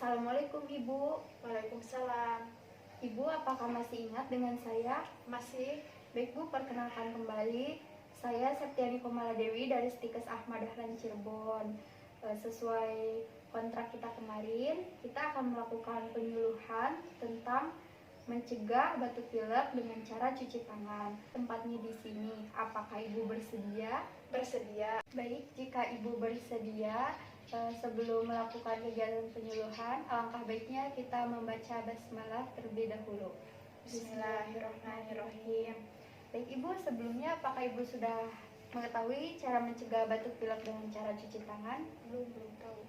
Assalamualaikum Ibu. Waalaikumsalam. Ibu, apakah masih ingat dengan saya? Masih? Baik Bu, perkenalkan kembali. Saya Septiani Komaladewi dari Stikes Ahmad Dahlan Cirebon. Sesuai kontrak kita kemarin, kita akan melakukan penyuluhan tentang mencegah batuk pilek dengan cara cuci tangan. Tempatnya di sini. Apakah Ibu bersedia? Bersedia. Baik, jika Ibu bersedia, sebelum melakukan kegiatan penyuluhan, alangkah baiknya kita membaca basmalah terlebih dahulu. Bismillahirrahmanirrahim. Baik Ibu, sebelumnya apakah Ibu sudah mengetahui cara mencegah batuk pilek dengan cara cuci tangan? Belum tahu.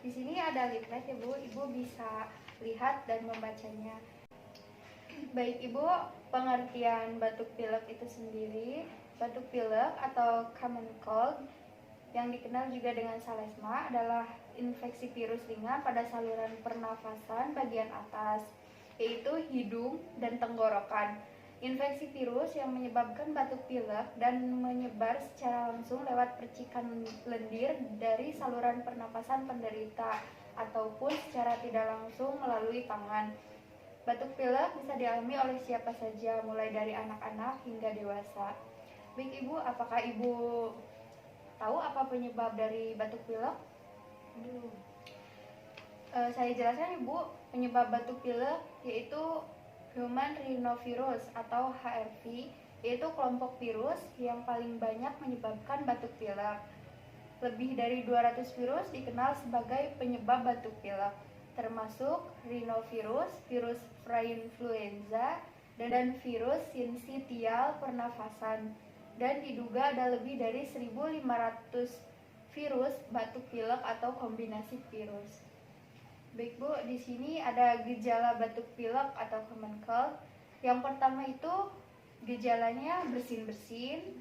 Di sini ada leaflet ya Bu, Ibu bisa lihat dan membacanya. Baik Ibu, pengertian batuk pilek itu sendiri, batuk pilek atau common cold yang dikenal juga dengan salesma adalah infeksi virus ringan pada saluran pernafasan bagian atas, yaitu hidung dan tenggorokan. Infeksi virus yang menyebabkan batuk pilek dan menyebar secara langsung lewat percikan lendir dari saluran pernafasan penderita ataupun secara tidak langsung melalui tangan. Batuk pilek bisa dialami oleh siapa saja, mulai dari anak-anak hingga dewasa. Baik Ibu, apakah Ibu tahu apa penyebab dari batuk pilek? Belum. Saya jelaskan Ibu, penyebab batuk pilek yaitu Human Rhinovirus atau HRV, yaitu kelompok virus yang paling banyak menyebabkan batuk pilek. Lebih dari 200 virus dikenal sebagai penyebab batuk pilek, termasuk rhinovirus, virus influenza, dan virus sinsitial pernafasan. Dan diduga ada lebih dari 1.500 virus batuk pilek atau kombinasi virus. Baik Bu, di sini ada gejala batuk pilek atau common cold. Yang pertama itu gejalanya bersin-bersin,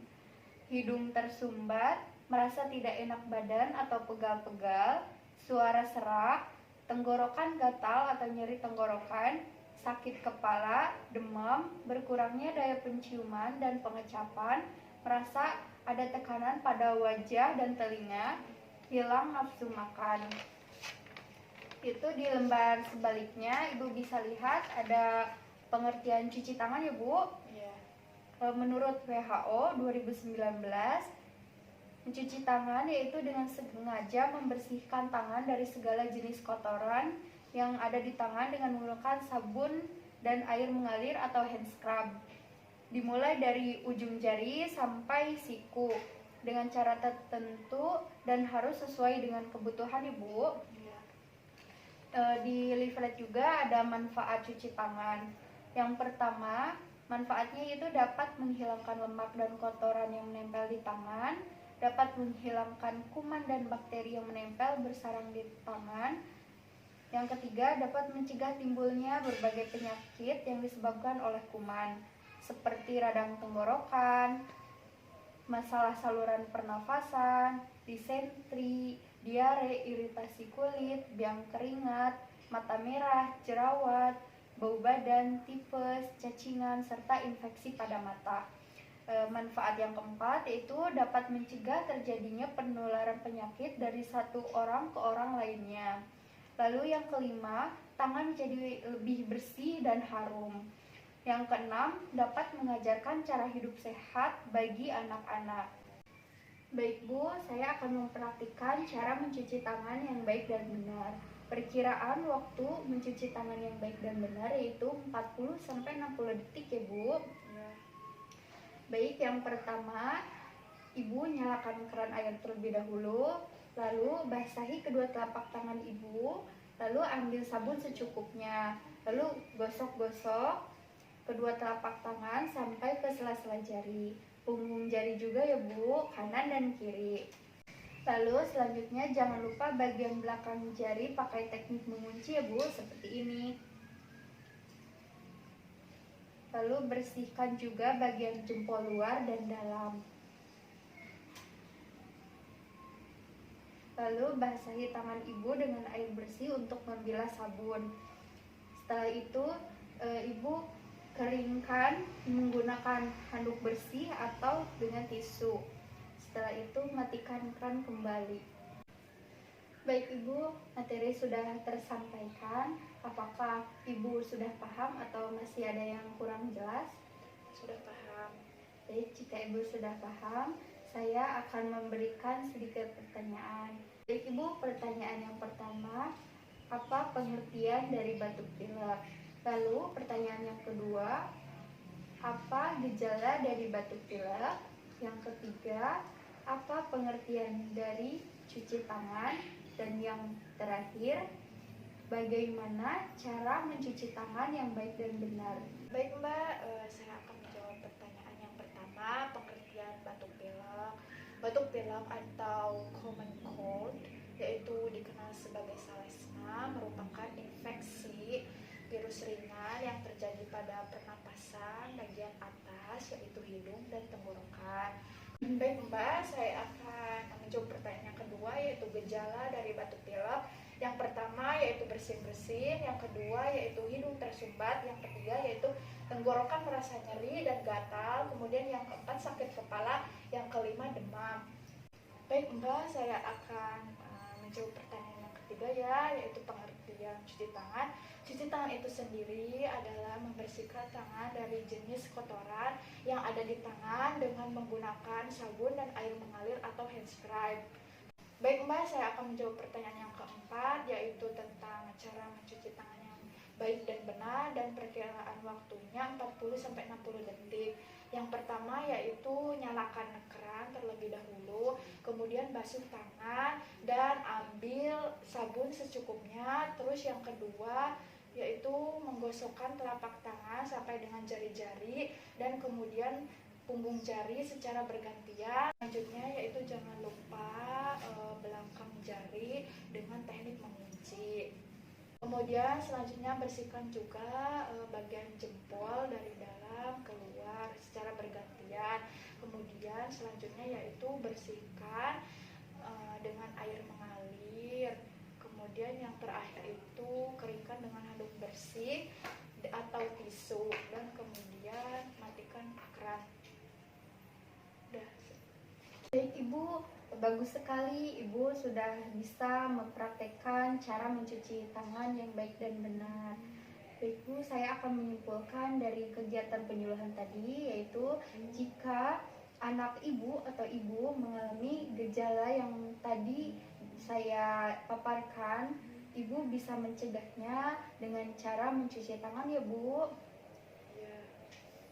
hidung tersumbat, merasa tidak enak badan atau pegal-pegal, suara serak, tenggorokan gatal atau nyeri tenggorokan, sakit kepala, demam, berkurangnya daya penciuman dan pengecapan, merasa ada tekanan pada wajah dan telinga, hilang nafsu makan. Itu di lembar sebaliknya Ibu bisa lihat ada pengertian cuci tangan ya Bu. Ya. Menurut WHO 2019, mencuci tangan yaitu dengan sengaja membersihkan tangan dari segala jenis kotoran yang ada di tangan dengan menggunakan sabun dan air mengalir atau hand scrub. Dimulai dari ujung jari sampai siku dengan cara tertentu dan harus sesuai dengan kebutuhan Ibu. Ya. Di leaflet juga ada manfaat cuci tangan. Yang pertama, manfaatnya itu dapat menghilangkan lemak dan kotoran yang menempel di tangan, dapat menghilangkan kuman dan bakteri yang menempel bersarang di tangan. Yang ketiga, dapat mencegah timbulnya berbagai penyakit yang disebabkan oleh kuman, seperti radang tenggorokan, masalah saluran pernafasan, disentri, diare, iritasi kulit, biang keringat, mata merah, jerawat, bau badan, tipes, cacingan, serta infeksi pada mata. Manfaat yang keempat yaitu dapat mencegah terjadinya penularan penyakit dari satu orang ke orang lainnya. Lalu yang kelima, tangan menjadi lebih bersih dan harum. Yang keenam, dapat mengajarkan cara hidup sehat bagi anak-anak. Baik Bu, saya akan mempraktikkan cara mencuci tangan yang baik dan benar. Perkiraan waktu mencuci tangan yang baik dan benar yaitu 40-60 detik ya Bu. Ya. Baik, yang pertama, Ibu nyalakan keran air terlebih dahulu, lalu basahi kedua telapak tangan Ibu, lalu ambil sabun secukupnya, lalu gosok-gosok kedua telapak tangan sampai ke sela-sela jari, punggung jari juga ya Bu, kanan dan kiri. Lalu selanjutnya jangan lupa bagian belakang jari pakai teknik mengunci ya Bu, seperti ini. Lalu bersihkan juga bagian jempol luar dan dalam. Lalu basahi tangan Ibu dengan air bersih untuk membilas sabun. Setelah itu Ibu keringkan menggunakan handuk bersih atau dengan tisu. Setelah itu matikan keran kembali. Baik Ibu, materi sudah tersampaikan. Apakah Ibu sudah paham atau masih ada yang kurang jelas? Sudah paham. Baik, jika Ibu sudah paham, saya akan memberikan sedikit pertanyaan. Baik Ibu, pertanyaan yang pertama, apa pengertian dari batuk pilek? Lalu pertanyaan yang kedua, apa gejala dari batuk pilek? Yang ketiga, apa pengertian dari cuci tangan? Dan yang terakhir, bagaimana cara mencuci tangan yang baik dan benar? Baik Mbak, saya akan menjawab pertanyaan yang pertama, pengertian batuk pilek. Batuk pilek atau common cold, yaitu dikenal sebagai salesma, merupakan infeksi virus ringan yang terjadi pada pernapasan bagian atas, yaitu hidung dan tenggorokan. Baik Mbak, saya akan menjawab pertanyaan yang kedua, yaitu gejala dari batuk pilek. Yang pertama yaitu bersin-bersin, yang kedua yaitu hidung tersumbat, yang ketiga yaitu tenggorokan merasa nyeri dan gatal, kemudian yang keempat sakit kepala, yang kelima demam. Baik Mbak, saya akan menjawab pertanyaan yang ketiga ya, yaitu pengertian cuci tangan. Cuci tangan itu sendiri adalah membersihkan tangan dari jenis kotoran yang ada di tangan dengan menggunakan sabun dan air mengalir atau hand scrub. Baik Mbak, saya akan menjawab pertanyaan yang keempat, yaitu tentang cara mencuci tangan yang baik dan benar dan perkiraan waktunya 40-60 detik. Yang pertama yaitu nyalakan keran terlebih dahulu, kemudian basuh tangan dan ambil sabun secukupnya. Terus yang kedua yaitu menggosokkan telapak tangan sampai dengan jari-jari dan kemudian punggung jari secara bergantian. Selanjutnya yaitu jangan lupa belakang jari dengan teknik mengunci. Kemudian selanjutnya bersihkan juga bagian jempol dari dalam keluar secara bergantian. Kemudian selanjutnya yaitu bersihkan dengan air mengalir. Kemudian yang terakhir itu keringkan dengan handuk bersih atau tisu dan kemudian matikan keran. Baik Ibu, bagus sekali Ibu sudah bisa mempraktekkan cara mencuci tangan yang baik dan benar. Baik Bu, saya akan menyimpulkan dari kegiatan penyuluhan tadi, yaitu jika anak Ibu atau Ibu mengalami gejala yang tadi saya paparkan, Ibu bisa mencegahnya dengan cara mencuci tangan ya Bu.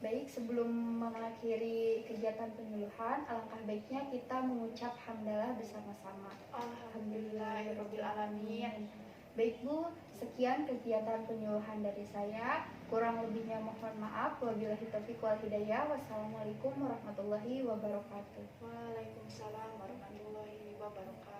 Baik, sebelum mengakhiri kegiatan penyuluhan, alangkah baiknya kita mengucap hamdalah bersama-sama. Alhamdulillahirabbil alamin. Baik Bu, sekian kegiatan penyuluhan dari saya. Kurang lebihnya mohon maaf. Wabillahi taufiq wal hidayah. Wassalamualaikum warahmatullahi wabarakatuh. Waalaikumsalam warahmatullahi wabarakatuh.